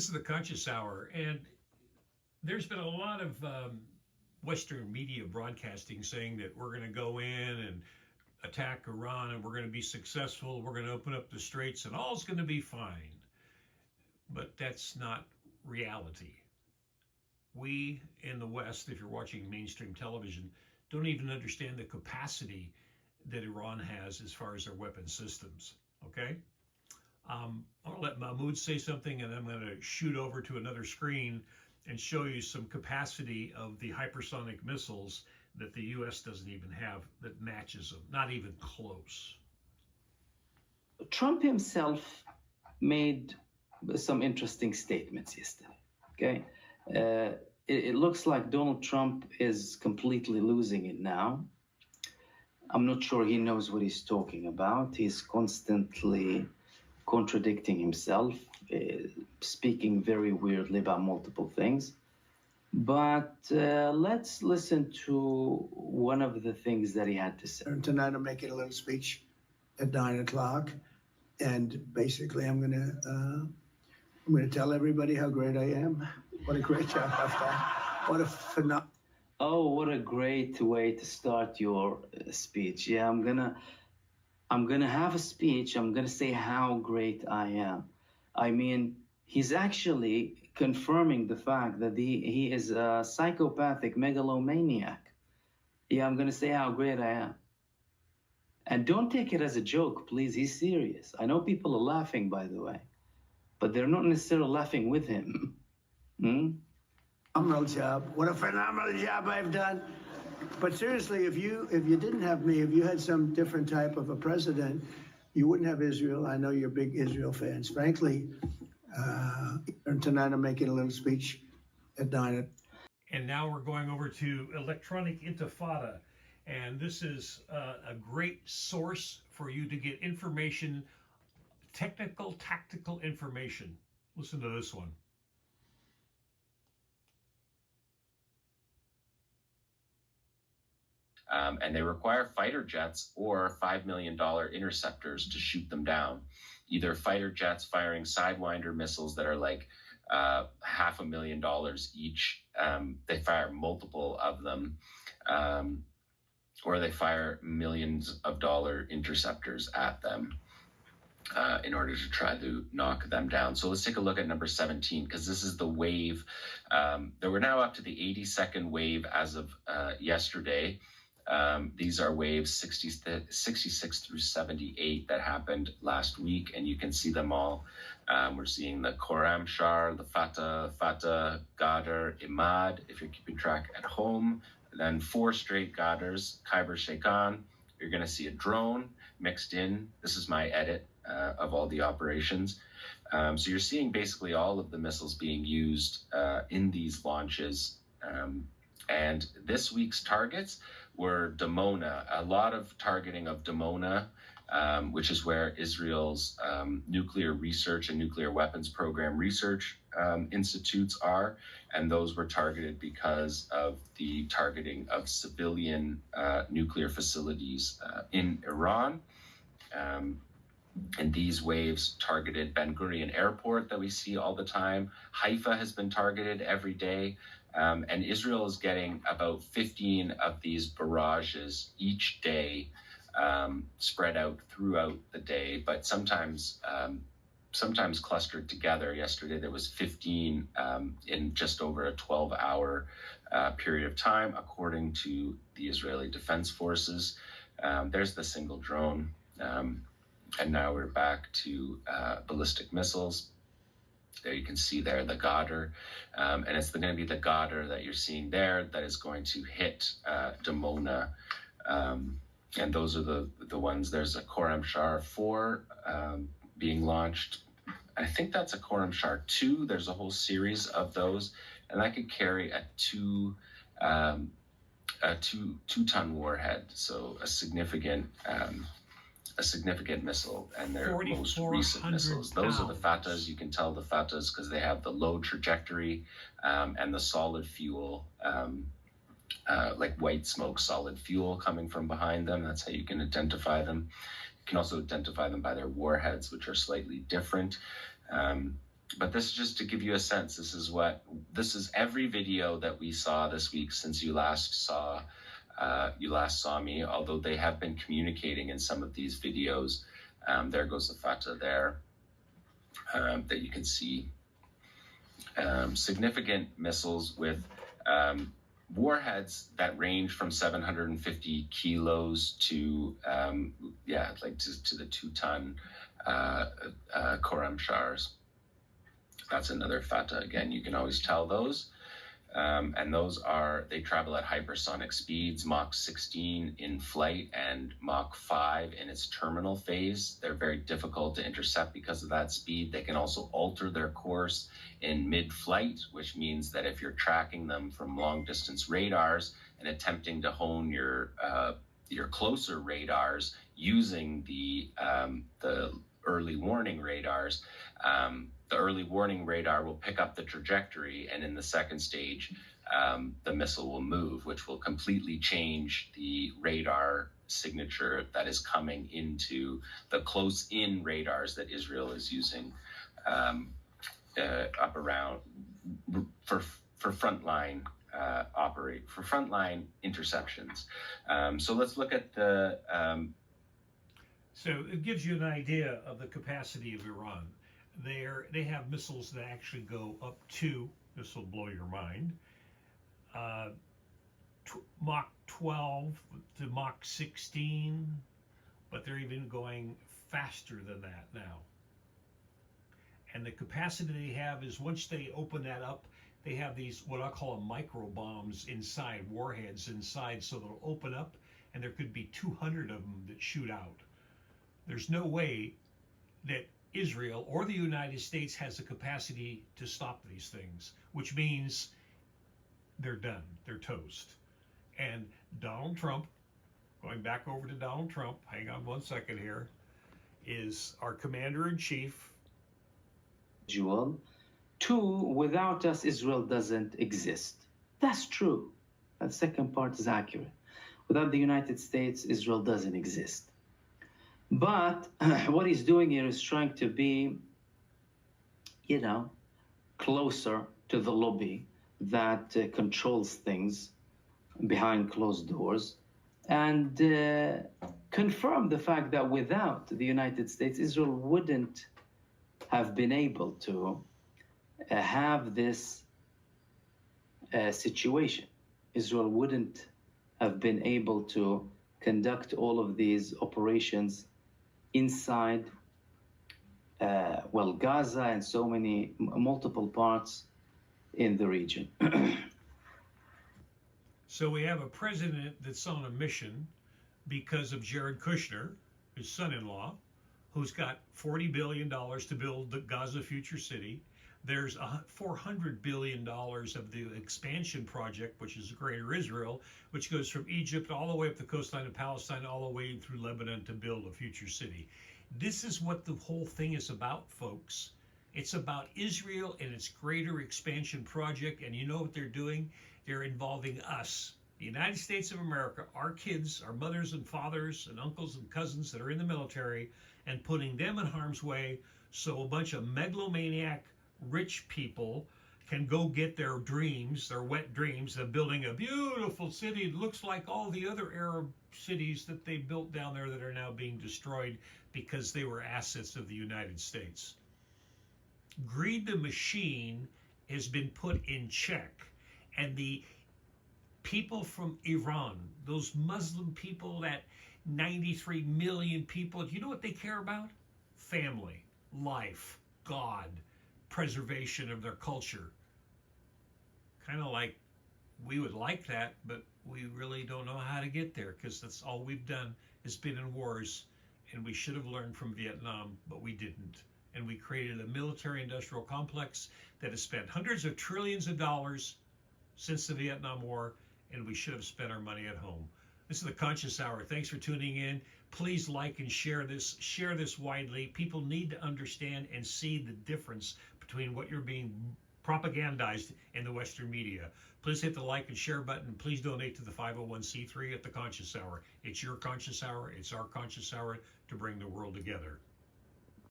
This is the Conscious Hour, and there's been a lot of Western media broadcasting saying that we're going to go in and attack Iran and we're going to be successful. We're going to open up the straits and all's going to be fine. But that's not reality. We in the West, if you're watching mainstream television, don't even understand the capacity that Iran has as far as their weapon systems. Okay? I'll let Mahmoud say something, and I'm going to shoot over to another screen and show you some capacity of the hypersonic missiles that the U.S. doesn't even have that matches them, not even close. Trump himself made some interesting statements yesterday. Okay, it looks like Donald Trump is completely losing it now. I'm not sure he knows what he's talking about. He's constantly contradicting himself, speaking very weirdly about multiple things. But let's listen to one of the things that he had to say. Tonight I'm making a little speech at 9 o'clock, and basically I'm gonna tell everybody how great I am. What a great job I've done. What a phenomenal. Oh, what a great way to start your speech. Yeah, I'm gonna have a speech. I'm gonna say how great I am. I mean, he's actually confirming the fact that he is a psychopathic megalomaniac. Yeah, I'm gonna say how great I am. And don't take it as a joke, please. He's serious. I know people are laughing, by the way, but they're not necessarily laughing with him. Phenomenal job. What a phenomenal job I've done. But seriously, if you didn't have me, if you had some different type of a president, you wouldn't have Israel. I know you're big Israel fans. Frankly, tonight I'm making a little speech at 9. And now we're going over to Electronic Intifada. And this is a great source for you to get information, technical, tactical information. Listen to this one. And they require fighter jets or $5 million interceptors to shoot them down. Either fighter jets firing Sidewinder missiles that are like $500,000 each. They fire multiple of them. Or they fire millions of dollar interceptors at them in order to try to knock them down. So let's take a look at number 17, because this is the wave. We're now up to the 82nd wave as of yesterday. These are waves 66 through 78 that happened last week, and you can see them all. We're seeing the Khorram Shar, the Fatah, Gadar, Imad, if you're keeping track at home. Then 4 straight Gadars, Khyber Sheikhan. You're going to see a drone mixed in. This is my edit of all the operations. So you're seeing basically all of the missiles being used in these launches. And this week's targets were Dimona, a lot of targeting of Dimona, which is where Israel's nuclear research and nuclear weapons program research institutes are. And those were targeted because of the targeting of civilian nuclear facilities in Iran. And these waves targeted Ben Gurion Airport that we see all the time. Haifa has been targeted every day. And Israel is getting about 15 of these barrages each day, spread out throughout the day, but sometimes clustered together. Yesterday there was 15 in just over a 12-hour period of time, according to the Israeli Defense Forces. There's the single drone. And now we're back to ballistic missiles. There you can see there the Gadar, and it's going to be the Gadar that you're seeing there that is going to hit Dimona, and those are the ones. There's a Khorram Shar 4 being launched. I think that's a Khorram Shar 2. There's a whole series of those, and that could carry a two-ton warhead, so a significant missile, and their most recent missiles. Those are the Fatahs. You can tell the Fatahs because they have the low trajectory and the solid fuel, like white smoke, solid fuel coming from behind them. That's how you can identify them. You can also identify them by their warheads, which are slightly different. But this is just to give you a sense. This is every video that we saw this week since you last saw me. Although they have been communicating in some of these videos. There goes the Fatah there that you can see. Significant missiles with warheads that range from 750 kilos to to the 2-ton Khorram Shars. That's another Fatah. Again, you can always tell those. And they travel at hypersonic speeds, Mach 16 in flight and Mach 5 in its terminal phase. They're very difficult to intercept because of that speed. They can also alter their course in mid-flight, which means that if you're tracking them from long-distance radars and attempting to hone your closer radars using the early warning radars, the early warning radar will pick up the trajectory, and in the second stage, the missile will move, which will completely change the radar signature that is coming into the close-in radars that Israel is using up around for frontline interceptions. So let's look at the. So it gives you an idea of the capacity of Iran. They have missiles that actually go up to, this will blow your mind, Mach 12 to Mach 16, but they're even going faster than that now. And the capacity they have is once they open that up, they have these, what I call them micro bombs inside, warheads inside, so they'll open up and there could be 200 of them that shoot out. There's no way that Israel or the United States has the capacity to stop these things, which means they're done. They're toast. And Donald Trump, going back over to Donald Trump, hang on one second here, is our commander-in-chief. Two, without us, Israel doesn't exist. That's true. That second part is accurate. Without the United States, Israel doesn't exist. But what he's doing here is trying to be, closer to the lobby that controls things behind closed doors, and confirm the fact that without the United States, Israel wouldn't have been able to have this situation. Israel wouldn't have been able to conduct all of these operations inside, Gaza and so many multiple parts in the region. So we have a president that's on a mission because of Jared Kushner, his son-in-law, who's got $40 billion to build the Gaza Future City. There's $400 billion of the expansion project, which is Greater Israel, which goes from Egypt all the way up the coastline of Palestine, all the way through Lebanon to build a future city. This is what the whole thing is about, folks. It's about Israel and its greater expansion project. And you know what they're doing? They're involving us, the United States of America, our kids, our mothers and fathers and uncles and cousins that are in the military, and putting them in harm's way so a bunch of megalomaniac rich people can go get their dreams, their wet dreams of building a beautiful city that looks like all the other Arab cities that they built down there that are now being destroyed because they were assets of the United States. Greed the machine has been put in check, and the people from Iran, those Muslim people, that 93 million people, do you know what they care about? Family, life, God, preservation of their culture. Kind of like we would like that, but we really don't know how to get there because that's all we've done has been in wars, and we should have learned from Vietnam, but we didn't. And we created a military-industrial complex that has spent hundreds of trillions of dollars since the Vietnam War, and we should have spent our money at home. This is the Conscious Hour. Thanks for tuning in. Please like and share this. Share this widely. People need to understand and see the difference between what you're being propagandized in the Western media. Please hit the like and share button. Please donate to the 501c3 at the Conscious Hour. It's your Conscious Hour. It's our Conscious Hour to bring the world together.